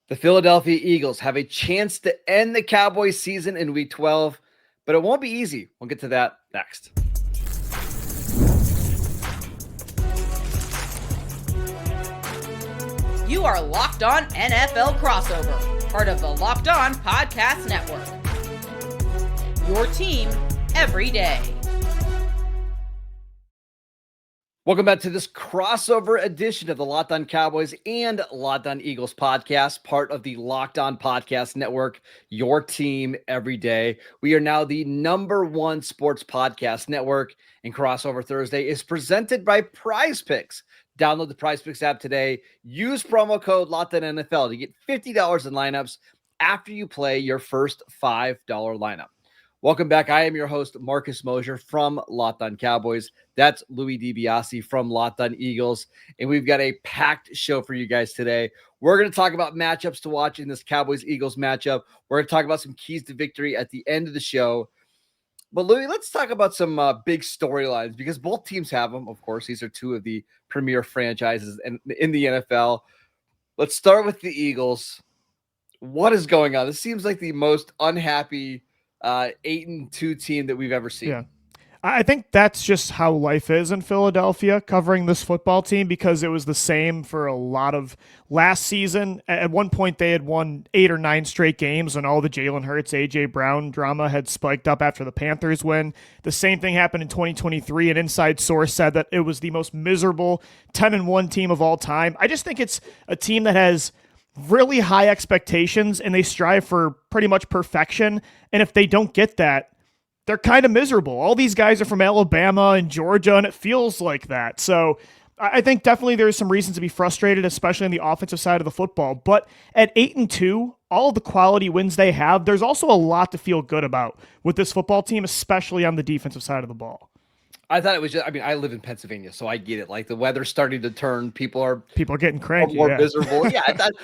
The Philadelphia Eagles have a chance to end the Cowboys season in Week 12, but it won't be easy. We'll get to that next. You are Locked On NFL Crossover, part of the Locked On Podcast Network. Your team every day. Welcome back to this crossover edition of the Locked On Cowboys and Locked On Eagles podcast, part of the Locked On Podcast Network, your team every day. We are now the #1 sports podcast network, and Crossover Thursday is presented by Prize Picks. Download the Prize Picks app today. Use promo code LOCKEDONNFL to get $50 in lineups after you play your first $5 lineup. Welcome back. I am your host, Marcus Mosher from Locked On Cowboys. That's Louie DiBiase from Locked On Eagles. And we've got a packed show for you guys today. We're going to talk about matchups to watch in this Cowboys-Eagles matchup. We're going to talk about some keys to victory at the end of the show. But Louie, let's talk about some big storylines because both teams have them. Of course, these are two of the premier franchises in the NFL. Let's start with the Eagles. What is going on? This seems like the most unhappy 8-2 team that we've ever seen. Yeah. I think that's just how life is in Philadelphia covering this football team, because it was the same for a lot of last season. At one point, they had won 8 or 9 straight games, and all the Jalen Hurts, A.J. Brown drama had spiked up after the Panthers win. The same thing happened in 2023. An inside source said that it was the most miserable 10-1 team of all time. I just think it's a team that has really high expectations, and they strive for pretty much perfection. And if they don't get that, they're kind of miserable. All these guys are from Alabama and Georgia, and it feels like that. So I think definitely there's some reasons to be frustrated, especially on the offensive side of the football. But at 8-2, all of the quality wins they have, there's also a lot to feel good about with this football team, especially on the defensive side of the ball. I thought it was just, I live in Pennsylvania, so I get it. Like the weather's starting to turn. People are getting cranky. More miserable. Yeah,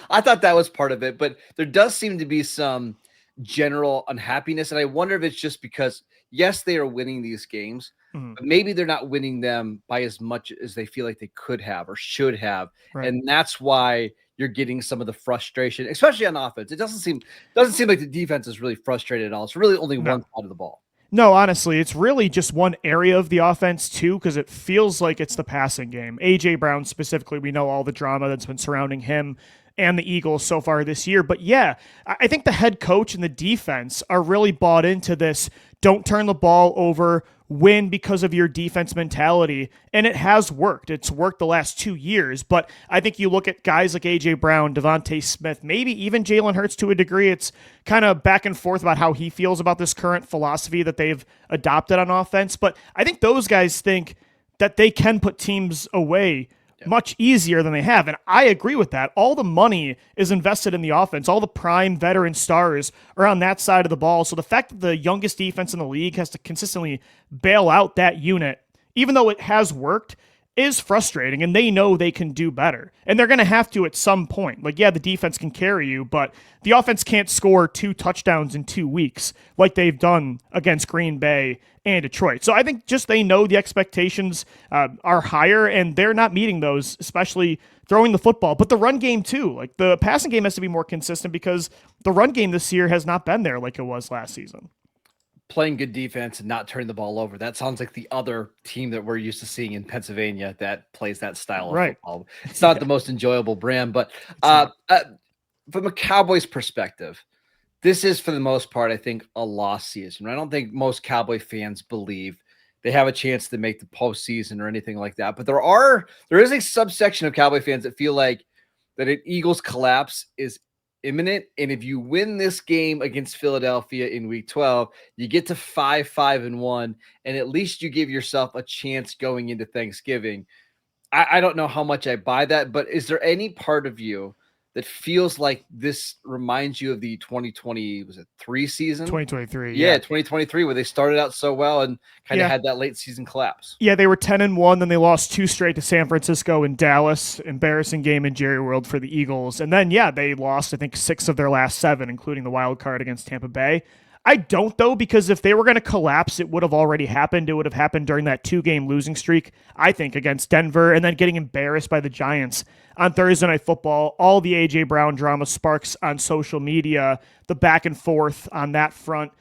I thought that was part of it. But there does seem to be some general unhappiness. And I wonder if it's just because, yes, they are winning these games, but maybe they're not winning them by as much as they feel like they could have or should have. Right. And that's why you're getting some of the frustration, especially on offense. It doesn't seem like the defense is really frustrated at all. It's really only one side of the ball. No, honestly, it's really just one area of the offense, too, because it feels like it's the passing game. A.J. Brown specifically, we know all the drama that's been surrounding him and the Eagles so far this year. But yeah, I think the head coach and the defense are really bought into this don't turn the ball over, win because of your defense mentality. And it has worked. It's worked the last 2 years. But I think you look at guys like A.J. Brown, DeVonta Smith, maybe even Jalen Hurts to a degree. It's kind of back and forth about how he feels about this current philosophy that they've adopted on offense. But I think those guys think that they can put teams away much easier than they have. And I agree with that. All the money is invested in the offense. All the prime veteran stars are on that side of the ball. So the fact that the youngest defense in the league has to consistently bail out that unit, even though it has worked, is frustrating, and they know they can do better. And they're going to have to at some point. Like, yeah, the defense can carry you, but the offense can't score 2 touchdowns in 2 weeks like they've done against Green Bay and Detroit. So I think just they know the expectations are higher, and they're not meeting those, especially throwing the football. But the run game, too. Like, the passing game has to be more consistent because the run game this year has not been there like it was last season. Playing good defense and not turning the ball over. That sounds like the other team that we're used to seeing in Pennsylvania that plays that style of football. It's not the most enjoyable brand, but from a Cowboys perspective, this is for the most part, I think, a lost season. I don't think most Cowboy fans believe they have a chance to make the postseason or anything like that. But there is a subsection of Cowboy fans that feel like that an Eagles collapse is imminent, and if you win this game against Philadelphia in Week 12, you get to 5-1, and at least you give yourself a chance going into Thanksgiving. I don't know how much I buy that, but is there any part of you that feels like this reminds you of the 2023 season? 2023. Yeah, 2023, where they started out so well and kind of had that late season collapse. Yeah, they were 10-1, then they lost 2 straight to San Francisco and Dallas. Embarrassing game in Jerry World for the Eagles. And then, they lost, I think, 6 of their last 7, including the wild card against Tampa Bay. I don't, though, because if they were going to collapse, it would have already happened. It would have happened during that 2-game losing streak, I think, against Denver, and then getting embarrassed by the Giants on Thursday Night Football. All the A.J. Brown drama sparks on social media, the back and forth on that front.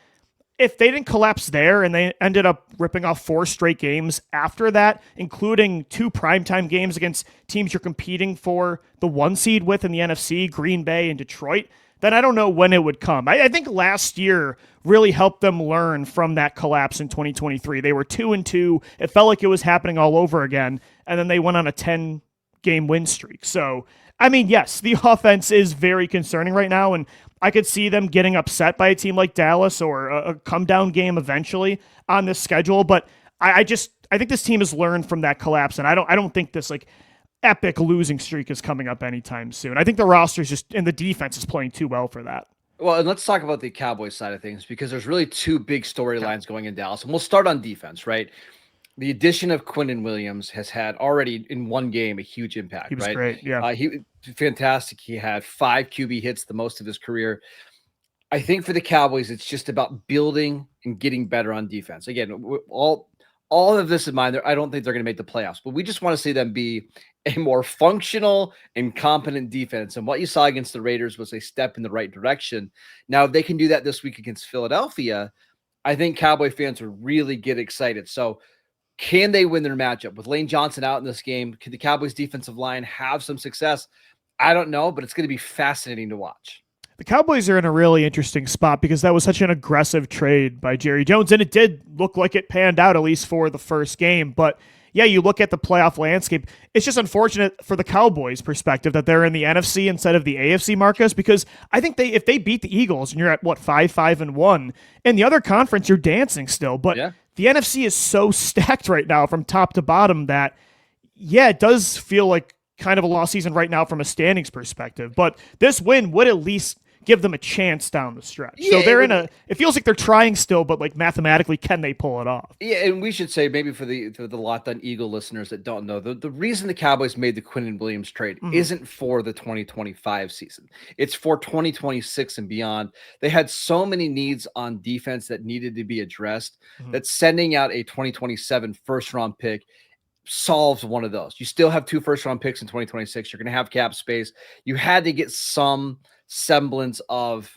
If they didn't collapse there and they ended up ripping off 4 straight games after that, including 2 primetime games against teams you're competing for the 1 seed with in the NFC, Green Bay and Detroit, then I don't know when it would come. I think last year really helped them learn from that collapse in 2023. They were 2-2. It felt like it was happening all over again, and then they went on a 10-game win streak. So, I mean, yes, the offense is very concerning right now, and I could see them getting upset by a team like Dallas or a come-down game eventually on this schedule, but I think this team has learned from that collapse, and I don't think this epic losing streak is coming up anytime soon. I think the roster's just, and the defense is playing too well for that. Well, and let's talk about the Cowboys side of things, because there's really 2 big storylines going in Dallas. And we'll start on defense, right? The addition of Quinnen Williams has had already in 1 game a huge impact. He was right? great. Yeah. He fantastic. He had 5 QB hits, the most of his career. I think for the Cowboys, it's just about building and getting better on defense. Again, all of this in mind, I don't think they're going to make the playoffs, but we just want to see them be a more functional and competent defense. And what you saw against the Raiders was a step in the right direction. Now, if they can do that this week against Philadelphia, I think Cowboy fans will really get excited. So can they win their matchup? With Lane Johnson out in this game, can the Cowboys defensive line have some success? I don't know, but it's going to be fascinating to watch. The Cowboys are in a really interesting spot because that was such an aggressive trade by Jerry Jones, and it did look like it panned out, at least for the first game. But yeah, you look at the playoff landscape, it's just unfortunate for the Cowboys' perspective that they're in the NFC instead of the AFC, Marcus, because I think if they beat the Eagles and you're at, 5-5-1, in the other conference, you're dancing still. But the NFC is so stacked right now from top to bottom that, yeah, it does feel like kind of a lost season right now from a standings perspective. But this win would at least give them a chance down the stretch. Yeah, so they're it feels like they're trying still, but mathematically, can they pull it off? Yeah, and we should say, maybe for the Locked On Eagle listeners that don't know, the reason the Cowboys made the Quinnen Williams trade isn't for the 2025 season. It's for 2026 and beyond. They had so many needs on defense that needed to be addressed that sending out a 2027 first-round pick solves one of those. You still have 2 first-round picks in 2026. You're going to have cap space. You had to get some semblance of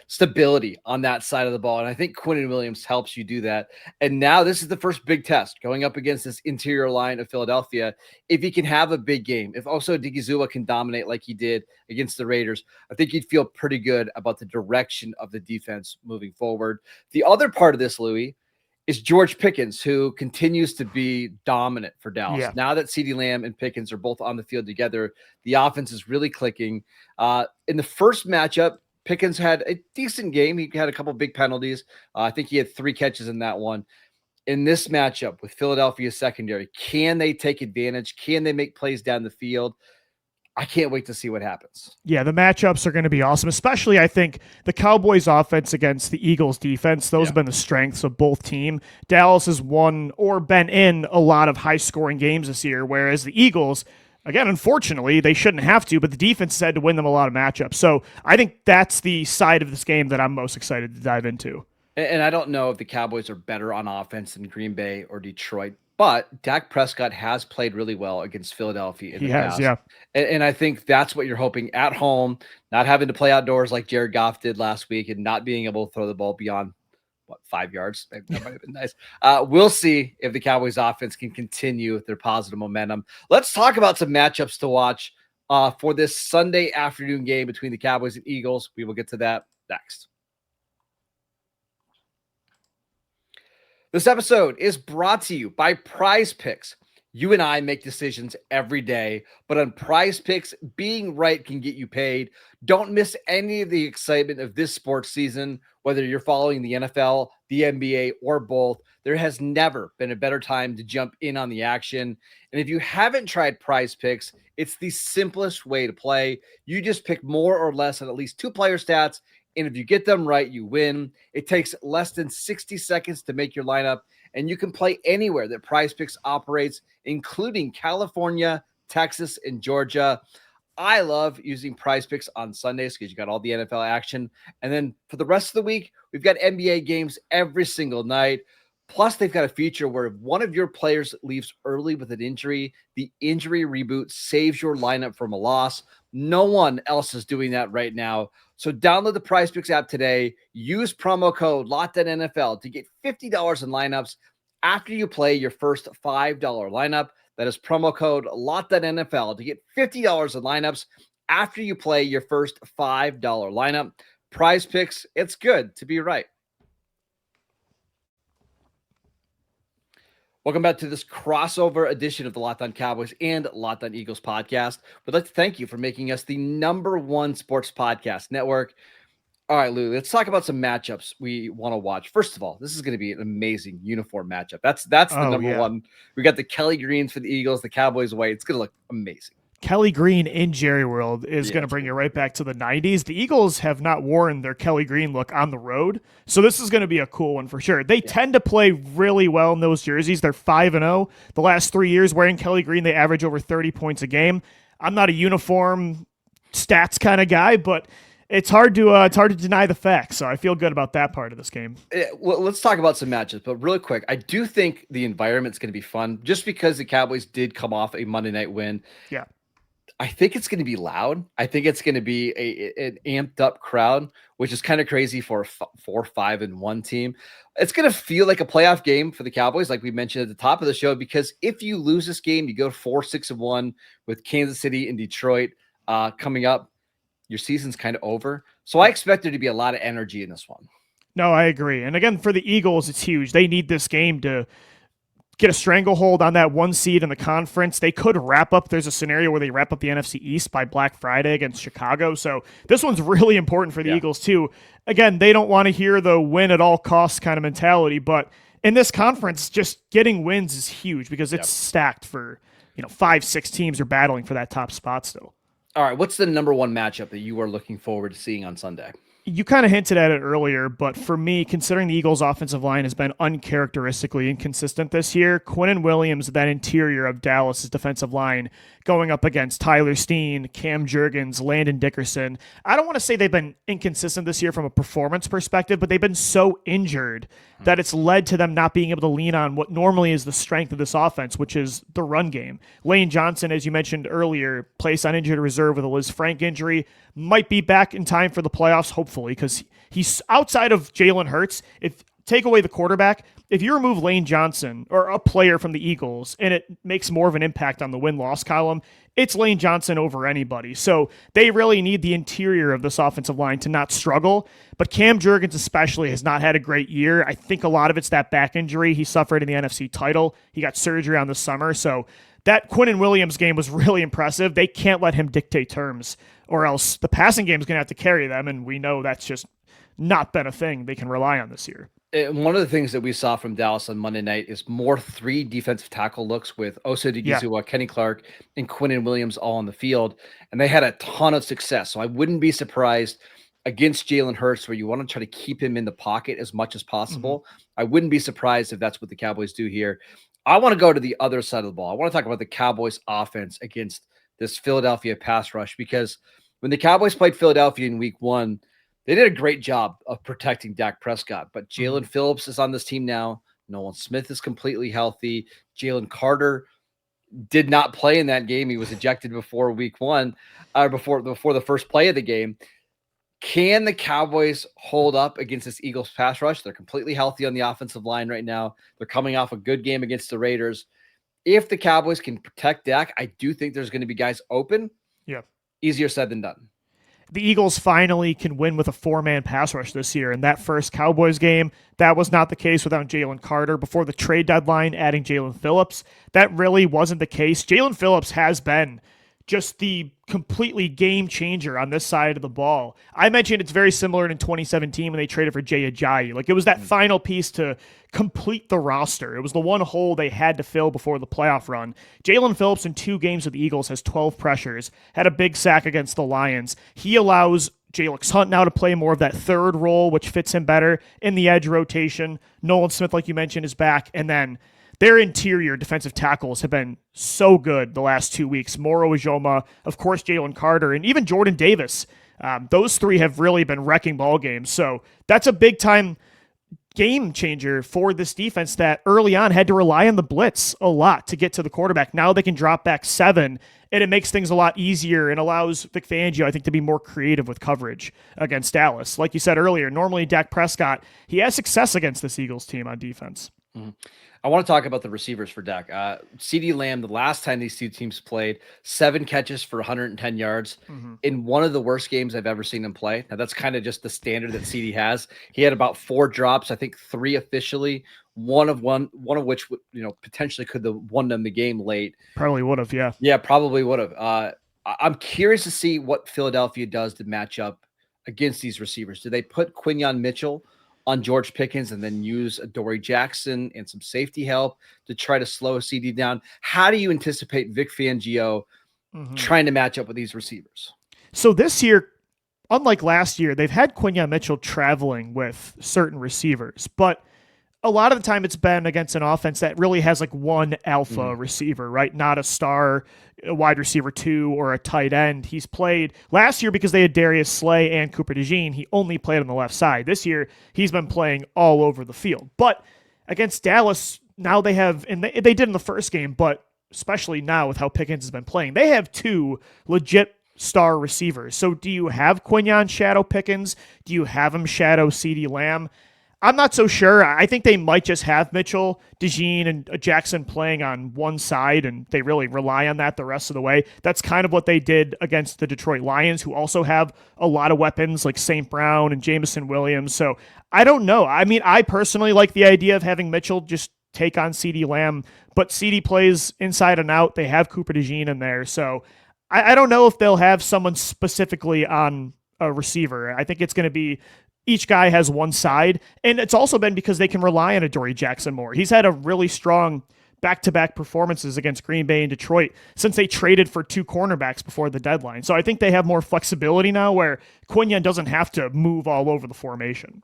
stability on that side of the ball. And I think Quinnen Williams helps you do that. And now this is the first big test going up against this interior line of Philadelphia. If he can have a big game, if also Digizua can dominate like he did against the Raiders, I think you'd feel pretty good about the direction of the defense moving forward. The other part of this, Louie, is George Pickens, who continues to be dominant for Dallas. Yeah. Now that CeeDee Lamb and Pickens are both on the field together, the offense is really clicking. In the first matchup, Pickens had a decent game. He had a couple big penalties. I think he had 3 catches in that one. In this matchup with Philadelphia's secondary, can they take advantage? Can they make plays down the field? I can't wait to see what happens. Yeah, the matchups are going to be awesome, especially I think the Cowboys offense against the Eagles defense. Those have been the strengths of both teams. Dallas has won or been in a lot of high-scoring games this year, whereas the Eagles, again, unfortunately, they shouldn't have to, but the defense had to win them a lot of matchups. So I think that's the side of this game that I'm most excited to dive into. And I don't know if the Cowboys are better on offense than Green Bay or Detroit, but Dak Prescott has played really well against Philadelphia in the past. Yeah. And I think that's what you're hoping at home, not having to play outdoors like Jared Goff did last week and not being able to throw the ball beyond, 5 yards? That might have been nice. We'll see if the Cowboys offense can continue their positive momentum. Let's talk about some matchups to watch for this Sunday afternoon game between the Cowboys and Eagles. We will get to that next. This episode is brought to you by Prize Picks. You and I make decisions every day, but on Prize Picks, being right can get you paid. Don't miss any of the excitement of this sports season, whether you're following the NFL, the NBA, or both. There has never been a better time to jump in on the action. And if you haven't tried Prize Picks, it's the simplest way to play. You just pick more or less on at least 2 player stats, and if you get them right, you win. It takes less than 60 seconds to make your lineup, and you can play anywhere that Prize Picks operates, including California, Texas, and Georgia. I love using Prize Picks on Sundays because you got all the NFL action. And then for the rest of the week, we've got NBA games every single night. Plus, they've got a feature where if one of your players leaves early with an injury, the injury reboot saves your lineup from a loss. No one else is doing that right now. So download the Prize Picks app today. Use promo code LOCKEDONNFL to get $50 in lineups after you play your first $5 lineup. That is promo code LOCKEDONNFL to get $50 in lineups after you play your first $5 lineup. Prize Picks, it's good to be right. Welcome back to this crossover edition of the Locked On Cowboys and Locked On Eagles podcast. We'd like to thank you for making us the #1 sports podcast network. All right, Lou, let's talk about some matchups we want to watch. First of all, this is going to be an amazing uniform matchup. That's the number one. We got the Kelly Greens for the Eagles, the Cowboys away. It's going to look amazing. Kelly Green in Jerry World is going to bring you right back to the 90s. The Eagles have not worn their Kelly Green look on the road, so this is going to be a cool one for sure. They tend to play really well in those jerseys. They're 5-0. The last 3 years wearing Kelly Green, they average over 30 points a game. I'm not a uniform stats kind of guy, but it's hard to deny the facts, so I feel good about that part of this game. Well, let's talk about some matches, but really quick, I do think the environment's going to be fun just because the Cowboys did come off a Monday night win. Yeah. I think it's going to be loud. I think it's going to be an amped up crowd, which is kind of crazy for a 4-5-1 team. It's going to feel like a playoff game for the Cowboys, like we mentioned at the top of the show, because if you lose this game, you go 4-6-1 with Kansas City and Detroit coming up. Your season's kind of over. So I expect there to be a lot of energy in this one. No, I agree. And again, for the Eagles, it's huge. They need this game to get a stranglehold on that 1 seed in the conference. They could wrap up. There's a scenario where they wrap up the NFC East by Black Friday against Chicago. So this one's really important for the Eagles too. Again, they don't want to hear the win at all costs kind of mentality, but in this conference, just getting wins is huge because it's stacked for, 5-6 teams are battling for that top spot still. All right, what's the #1 matchup that you are looking forward to seeing on Sunday? You kind of hinted at it earlier, but for me, considering the Eagles' offensive line has been uncharacteristically inconsistent this year, Quinnen Williams, that interior of Dallas' defensive line, going up against Tyler Steen, Cam Jurgens, Landon Dickerson. I don't want to say they've been inconsistent this year from a performance perspective, but they've been so injured that it's led to them not being able to lean on what normally is the strength of this offense, which is the run game. Lane Johnson, as you mentioned earlier, placed on injured reserve with a Liz Frank injury, might be back in time for the playoffs, hopefully, because he's outside of Jalen Hurts. If take away the quarterback, if you remove Lane Johnson or a player from the Eagles and it makes more of an impact on the win-loss column, it's Lane Johnson over anybody. So they really need the interior of this offensive line to not struggle. But Cam Jurgens especially has not had a great year. I think a lot of it's that back injury he suffered in the NFC title. He got surgery on the summer. So that Quinnen Williams game was really impressive. They can't let him dictate terms or else the passing game is going to have to carry them. And we know that's just not been a thing they can rely on this year. And one of the things that we saw from Dallas on Monday night is more 3 defensive tackle looks with Osa Odighizuwa, Kenny Clark, and Quinnen Williams all on the field. And they had a ton of success. So I wouldn't be surprised against Jalen Hurts, where you want to try to keep him in the pocket as much as possible. I wouldn't be surprised if that's what the Cowboys do here. I want to go to the other side of the ball. I want to talk about the Cowboys offense against this Philadelphia pass rush, because when the Cowboys played Philadelphia in week 1, they did a great job of protecting Dak Prescott, but Jalen Phillips is on this team now. Nolan Smith is completely healthy. Jalen Carter did not play in that game. He was ejected before week 1, or before the first play of the game. Can the Cowboys hold up against this Eagles pass rush? They're completely healthy on the offensive line right now. They're coming off a good game against the Raiders. If the Cowboys can protect Dak, I do think there's going to be guys open. Yeah. Easier said than done. The Eagles finally can win with a 4-man pass rush this year. In that first Cowboys game, that was not the case without Jalen Carter. Before the trade deadline, adding Jalen Phillips, that really wasn't the case. Jalen Phillips has been just the completely game changer on this side of the ball. I mentioned it's very similar in 2017 when they traded for Jay Ajayi. Like, it was that final piece to complete the roster. It was the one hole they had to fill before the playoff run. Jalen Phillips in 2 games with the Eagles has 12 pressures, had a big sack against the Lions. He allows Jalix Hunt now to play more of that third role, which fits him better in the edge rotation. Nolan Smith, like you mentioned, is back. And then their interior defensive tackles have been so good the last 2 weeks. Moro Ijoma, of course, Jalen Carter, and even Jordan Davis. Those three have really been wrecking ball games. So that's a big time game changer for this defense that early on had to rely on the blitz a lot to get to the quarterback. Now they can drop back 7, and it makes things a lot easier and allows Vic Fangio, I think, to be more creative with coverage against Dallas. Like you said earlier, normally Dak Prescott, he has success against this Eagles team on defense. Mm-hmm. I want to talk about the receivers for Dak. CeeDee Lamb, the last time these two teams played, 7 catches for 110 yards in one of the worst games I've ever seen him play. Now, that's kind of just the standard that CeeDee has. He had about 4 drops, I think 3 officially, one of which, potentially could have won them the game late. Probably would have, yeah. Yeah, probably would have. I'm curious to see what Philadelphia does to match up against these receivers. Do they put Quinyon Mitchell on George Pickens and then use Adoree Jackson and some safety help to try to slow CeeDee down? How do you anticipate Vic Fangio trying to match up with these receivers? So this year, unlike last year, they've had Quinyon Mitchell traveling with certain receivers, but a lot of the time it's been against an offense that really has like one alpha receiver, right? Not a star, a wide receiver 2 or a tight end. He's played last year because they had Darius Slay and Cooper DeJean. He only played on the left side. This year, he's been playing all over the field. But against Dallas, now they have, and they did in the first game, but especially now with how Pickens has been playing, they have 2 legit star receivers. So do you have Quinyon shadow Pickens? Do you have him shadow CeeDee Lamb? I'm not so sure. I think they might just have Mitchell, DeJean, and Jackson playing on one side, and they really rely on that the rest of the way. That's kind of what they did against the Detroit Lions, who also have a lot of weapons like St. Brown and Jameson Williams. So I don't know. I mean, I personally like the idea of having Mitchell just take on CeeDee Lamb, but CeeDee plays inside and out. They have Cooper DeJean in there. So I don't know if they'll have someone specifically on a receiver. I think it's going to be each guy has one side, and it's also been because they can rely on Adoree Jackson more. He's had a really strong back-to-back performances against Green Bay and Detroit since they traded for 2 cornerbacks before the deadline. So I think they have more flexibility now where Quinyon doesn't have to move all over the formation.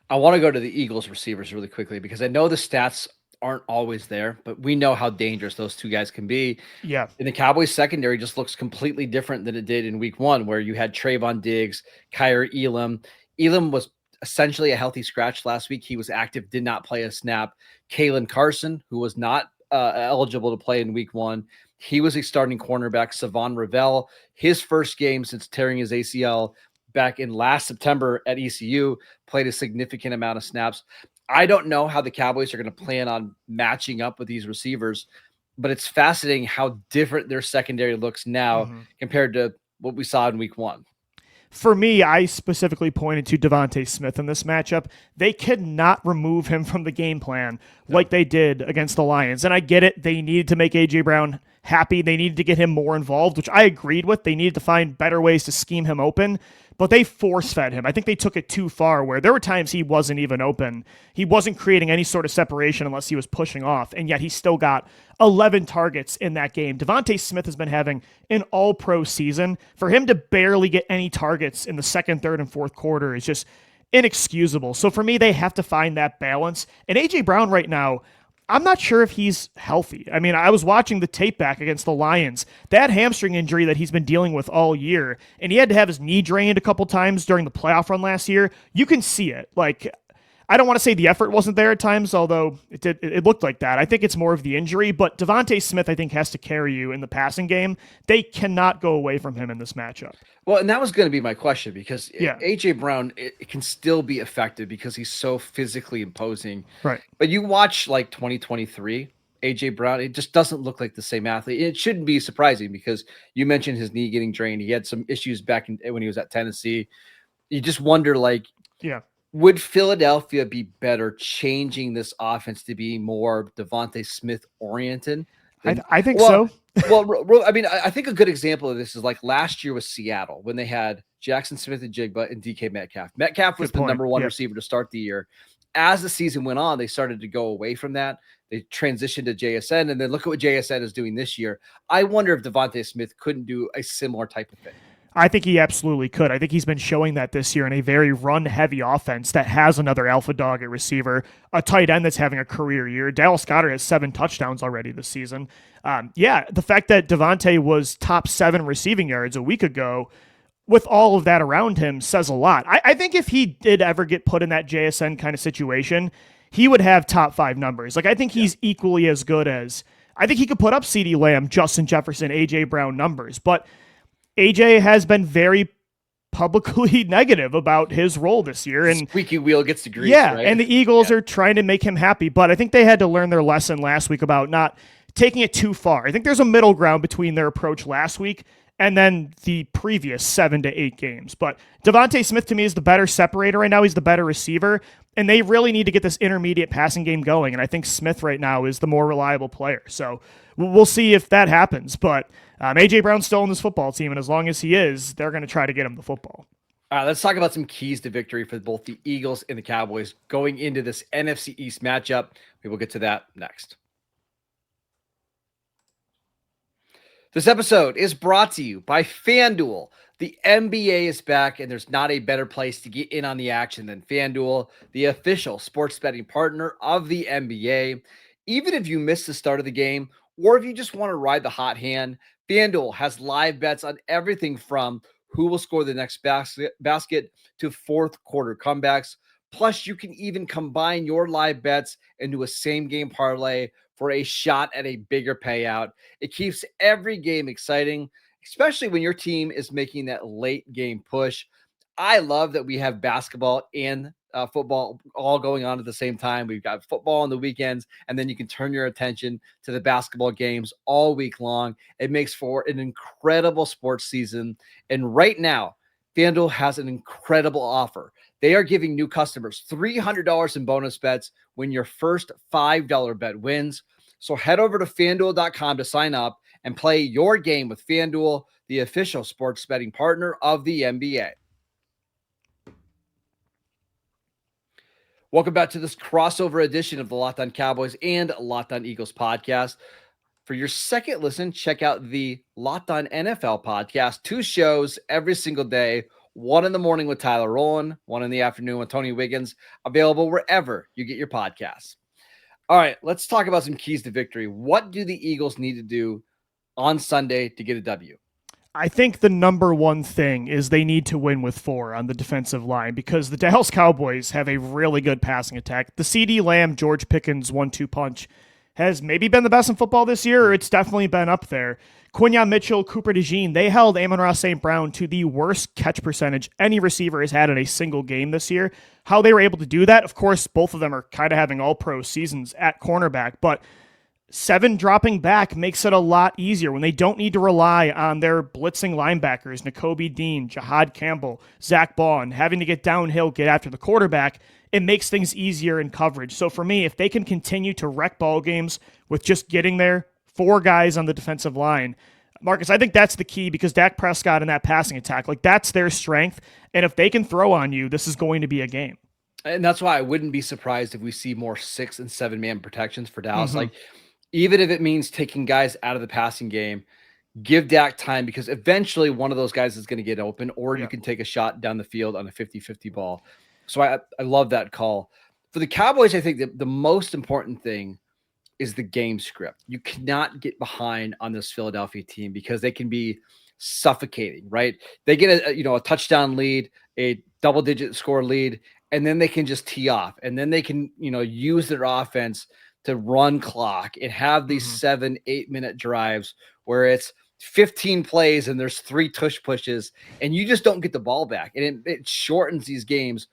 I want to go to the Eagles receivers really quickly because I know the stats aren't always there, but we know how dangerous those 2 guys can be. Yeah. And the Cowboys secondary just looks completely different than it did in week 1, where you had Trayvon Diggs, Kyer Elam. Elam was essentially a healthy scratch last week. He was active, did not play a snap. Kalen Carson, who was not eligible to play in week 1, he was a starting cornerback. Savon Ravel, his first game since tearing his ACL back in last September at ECU, played a significant amount of snaps. I don't know how the Cowboys are going to plan on matching up with these receivers, but it's fascinating how different their secondary looks now compared to what we saw in week 1. For me, I specifically pointed to DeVonta Smith in this matchup. They could not remove him from the game plan like they did against the Lions. And I get it. They needed to make A.J. Brown happy. They needed to get him more involved, which I agreed with. They needed to find better ways to scheme him open, but they force-fed him. I think they took it too far where there were times he wasn't even open. He wasn't creating any sort of separation unless he was pushing off, and yet he still got 11 targets in that game. DeVonta Smith has been having an all-pro season. For him to barely get any targets in the second, third, and fourth quarter is just inexcusable. So for me, they have to find that balance. And A.J. Brown right now, I'm not sure if he's healthy. I mean, I was watching the tape back against the Lions. That hamstring injury that he's been dealing with all year, and he had to have his knee drained a couple times during the playoff run last year. You can see it. Like, I don't want to say the effort wasn't there at times, although it looked like that. I think it's more of the injury, but DeVonta Smith, I think, has to carry you in the passing game. They cannot go away from him in this matchup. Well, and that was going to be my question because A.J. Brown, it can still be effective because he's so physically imposing. Right. But you watch like 2023, A.J. Brown, it just doesn't look like the same athlete. It shouldn't be surprising because you mentioned his knee getting drained. He had some issues back when he was at Tennessee. You just wonder, like, would Philadelphia be better changing this offense to be more DeVonta Smith oriented? I think so. Well, I mean, I think a good example of this is like last year with Seattle when they had Jackson Smith and Jigba and DK Metcalf. Metcalf was the number 1 receiver to start the year. As the season went on, they started to go away from that. They transitioned to JSN, and then look at what JSN is doing this year. I wonder if DeVonta Smith couldn't do a similar type of thing. I think he absolutely could. I think he's been showing that this year in a very run-heavy offense that has another alpha dog at receiver, a tight end that's having a career year. Dallas Goedert has 7 touchdowns already this season. The fact that DeVonta was top 7 receiving yards a week ago with all of that around him says a lot. I think if he did ever get put in that JSN kind of situation, he would have top 5 numbers. Like, I think he's equally as good as, I think he could put up CeeDee Lamb, Justin Jefferson, A.J. Brown numbers, but AJ has been very publicly negative about his role this year. And squeaky wheel gets the grease. Yeah, right? And the Eagles are trying to make him happy, but I think they had to learn their lesson last week about not taking it too far. I think there's a middle ground between their approach last week and then the previous 7 to 8 games. But DeVonta Smith, to me, is the better separator right now. He's the better receiver, and they really need to get this intermediate passing game going, and I think Smith right now is the more reliable player. So we'll see if that happens, but A.J. Brown's still on this football team, and as long as he is, they're going to try to get him the football. All right, let's talk about some keys to victory for both the Eagles and the Cowboys going into this NFC East matchup. We will get to that next. This episode is brought to you by FanDuel. The NBA is back, and there's not a better place to get in on the action than FanDuel, the official sports betting partner of the NBA. Even if you miss the start of the game, or if you just want to ride the hot hand, FanDuel has live bets on everything from who will score the next basket to fourth quarter comebacks. Plus, you can even combine your live bets into a same-game parlay for a shot at a bigger payout. It keeps every game exciting, especially when your team is making that late game push. I love that we have basketball and football all going on at the same time. We've got football on the weekends, and then you can turn your attention to the basketball games all week long. It makes for an incredible sports season. And right now, FanDuel has an incredible offer. They are giving new customers $300 in bonus bets when your first $5 bet wins. So head over to FanDuel.com to sign up and play your game with FanDuel, the official sports betting partner of the NBA. Welcome back to this crossover edition of the Locked On Cowboys and Locked On Eagles podcast. For your second listen, check out the Locked On NFL podcast. 2 shows every single day. 1 in the morning with Tyler Rowland, 1 in the afternoon with Tony Wiggins, available wherever you get your podcasts. All right, let's talk about some keys to victory. What do the Eagles need to do on Sunday to get a W? I think the number one thing is they need to win with 4 on the defensive line because the Dallas Cowboys have a really good passing attack. The CeeDee Lamb, George Pickens 1-2 punch has maybe been the best in football this year, or it's definitely been up there. Quinyon Mitchell, Cooper DeJean, they held Amon-Ra St. Brown to the worst catch percentage any receiver has had in a single game this year. How they were able to do that, of course, both of them are kind of having all-pro seasons at cornerback, but 7 dropping back makes it a lot easier when they don't need to rely on their blitzing linebackers, Nakobe Dean, Jahad Campbell, Zach Baun, having to get downhill, get after the quarterback. It makes things easier in coverage. So for me, if they can continue to wreck ball games with just getting there, 4 guys on the defensive line, Marcus, I think that's the key because Dak Prescott and that passing attack, like that's their strength. And if they can throw on you, this is going to be a game. And that's why I wouldn't be surprised if we see more 6 and 7 man protections for Dallas. Like, even if it means taking guys out of the passing game, give Dak time because eventually one of those guys is going to get open, or you can take a shot down the field on a 50-50 ball. So I love that call. For the Cowboys, I think that the most important thing is the game script. You cannot get behind on this Philadelphia team because they can be suffocating, right? They get a touchdown lead, a double-digit score lead, and then they can just tee off, and then they can use their offense to run clock and have these 7-8 minute drives where it's 15 plays and there's 3 tush pushes and you just don't get the ball back. And it shortens these games.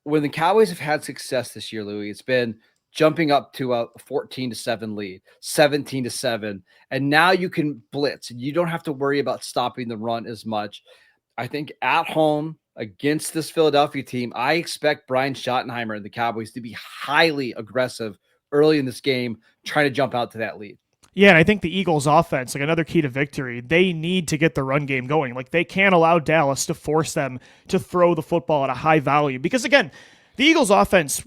When the Cowboys have had success this year, Louis, it's been jumping up to a 14-7 lead, 17-7. And now you can blitz and you don't have to worry about stopping the run as much. I think at home against this Philadelphia team, I expect Brian Schottenheimer and the Cowboys to be highly aggressive early in this game, trying to jump out to that lead. Yeah, and I think the Eagles offense, like another key to victory, they need to get the run game going. Like they can't allow Dallas to force them to throw the football at a high value. Because again, the Eagles offense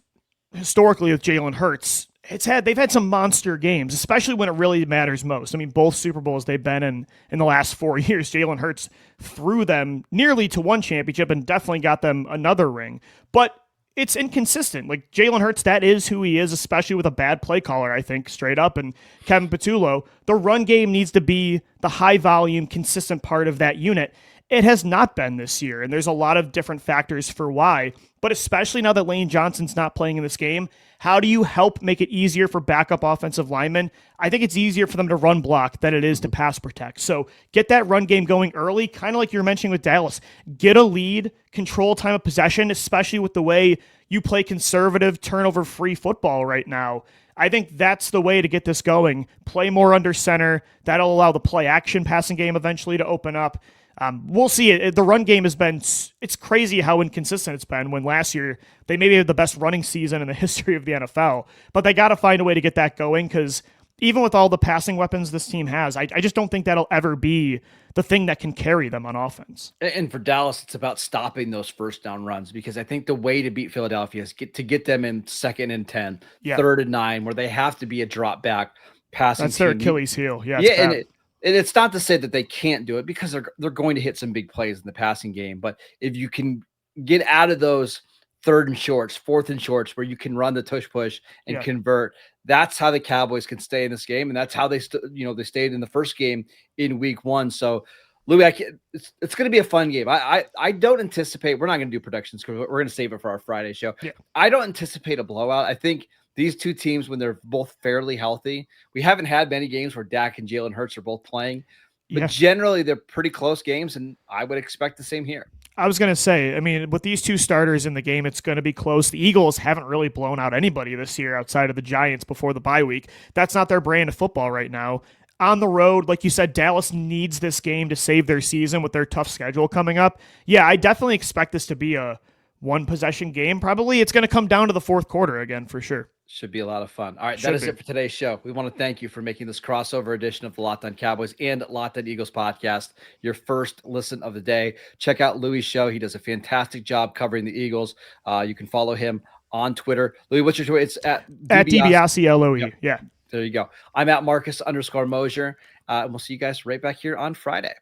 historically with Jalen Hurts they've had some monster games, especially when it really matters most. I mean, both Super Bowls they've been in the last 4 years, Jalen Hurts threw them nearly to one championship and definitely got them another ring. But it's inconsistent. Like Jalen Hurts, that is who he is, especially with a bad play caller, I think, straight up. And Kevin Patullo, the run game needs to be the high volume, consistent part of that unit. It has not been this year, and there's a lot of different factors for why. But especially now that Lane Johnson's not playing in this game, how do you help make it easier for backup offensive linemen? I think it's easier for them to run block than it is to pass protect. So get that run game going early, kind of like you were mentioning with Dallas. Get a lead, control time of possession, especially with the way you play conservative, turnover-free football right now. I think that's the way to get this going. Play more under center. That'll allow the play-action passing game eventually to open up. We'll see. The run game has been, it's crazy how inconsistent it's been when last year they maybe had the best running season in the history of the NFL, but they got to find a way to get that going because even with all the passing weapons this team has, I just don't think that'll ever be the thing that can carry them on offense. And for Dallas, it's about stopping those first down runs because I think the way to beat Philadelphia is to get them in 2nd and 10, 3rd and 9, where they have to be a drop back passing. That's their Achilles heel. Yeah. And it's not to say that they can't do it because they're going to hit some big plays in the passing game. But if you can get out of those 3rd and shorts, 4th and shorts, where you can run the tush push and convert, that's how the Cowboys can stay in this game. And that's how they stayed in the first game in week 1. So Louie, it's going to be a fun game. I don't anticipate, we're not going to do predictions because we're going to save it for our Friday show. Yeah. I don't anticipate a blowout. I think these two teams, when they're both fairly healthy, we haven't had many games where Dak and Jalen Hurts are both playing, but generally they're pretty close games, and I would expect the same here. I was going to say, I mean, with these two starters in the game, it's going to be close. The Eagles haven't really blown out anybody this year outside of the Giants before the bye week. That's not their brand of football right now. On the road, like you said, Dallas needs this game to save their season with their tough schedule coming up. Yeah, I definitely expect this to be a one-possession game. Probably it's going to come down to the fourth quarter again for sure. Should be a lot of fun. All right, that is it for today's show. We want to thank you for making this crossover edition of the Locked On Cowboys and Locked On Eagles podcast your first listen of the day. Check out Louie's show. He does a fantastic job covering the Eagles. You can follow him on Twitter. Louie, what's your Twitter? It's at DiBiase LOE. Yeah. There you go. I'm at Marcus _Mosher. And we'll see you guys right back here on Friday.